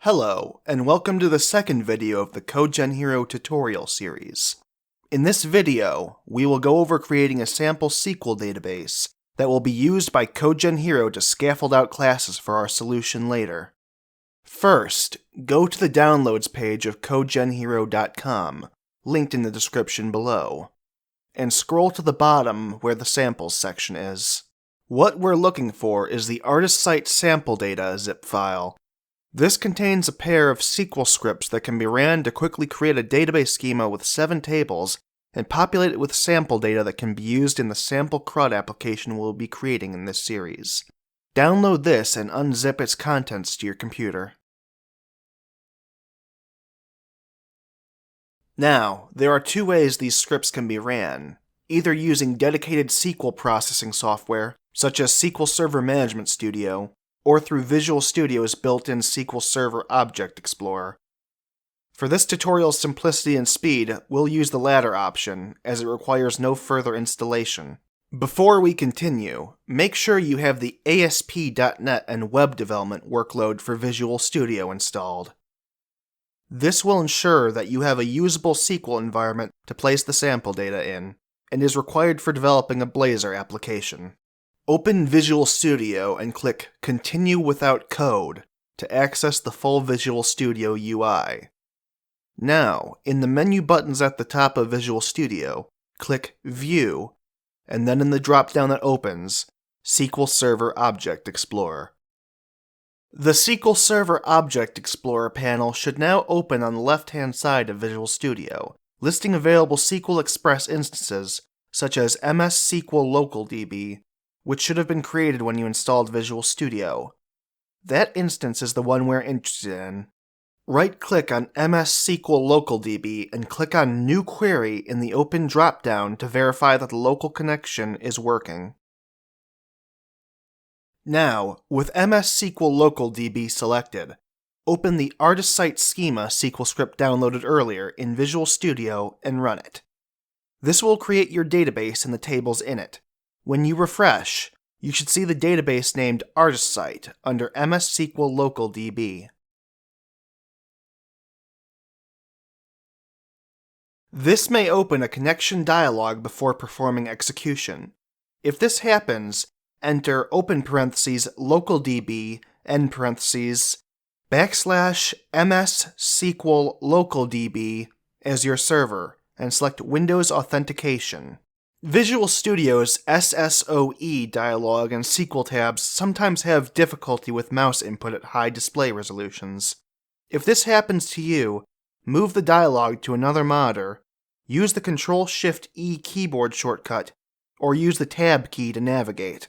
Hello, and welcome to the second video of the CodeGenHero tutorial series. In this video, we will go over creating a sample SQL database that will be used by CodeGenHero to scaffold out classes for our solution later. First, go to the downloads page of CodeGenHero.com, linked in the description below, and scroll to the bottom where the samples section is. What we're looking for is the artist site sample data zip file. This contains a pair of SQL scripts that can be ran to quickly create a database schema with 7 tables and populate it with sample data that can be used in the sample CRUD application we'll be creating in this series. Download this and unzip its contents to your computer. Now, there are 2 ways these scripts can be ran, either using dedicated SQL processing software, such as SQL Server Management Studio, or through Visual Studio's built-in SQL Server Object Explorer. For this tutorial's simplicity and speed, we'll use the latter option, as it requires no further installation. Before we continue, make sure you have the ASP.NET and web development workload for Visual Studio installed. This will ensure that you have a usable SQL environment to place the sample data in, and is required for developing a Blazor application. Open Visual Studio and click Continue Without Code to access the full Visual Studio UI. Now, in the menu buttons at the top of Visual Studio, click View, and then in the drop-down that opens, SQL Server Object Explorer. The SQL Server Object Explorer panel should now open on the left-hand side of Visual Studio, listing available SQL Express instances, such as MS SQL Local DB, which should have been created when you installed Visual Studio. That instance is the one we're interested in. Right-click on MS SQL Local DB and click on New Query in the Open drop-down to verify that the local connection is working. Now, with MS SQL Local DB selected, open the Artist Site Schema SQL script downloaded earlier in Visual Studio and run it. This will create your database and the tables in it. When you refresh, you should see the database named Artist Site under MS SQL Local DB. This may open a connection dialog before performing execution. If this happens, enter open parentheses localDB end parentheses /MS SQL Local DB as your server and select Windows Authentication. Visual Studio's SSOE dialog and SQL tabs sometimes have difficulty with mouse input at high display resolutions. If this happens to you, move the dialog to another monitor, use the Ctrl-Shift-E keyboard shortcut, or use the Tab key to navigate.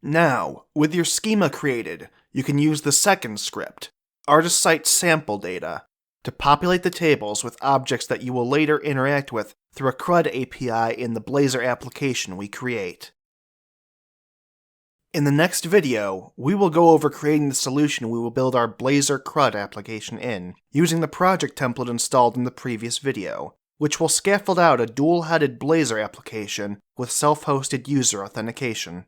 Now, with your schema created, you can use the second script, Artist Site Sample Data, to populate the tables with objects that you will later interact with through a CRUD API in the Blazor application we create. In the next video, we will go over creating the solution we will build our Blazor CRUD application in, using the project template installed in the previous video, which will scaffold out a dual-headed Blazor application with self-hosted user authentication.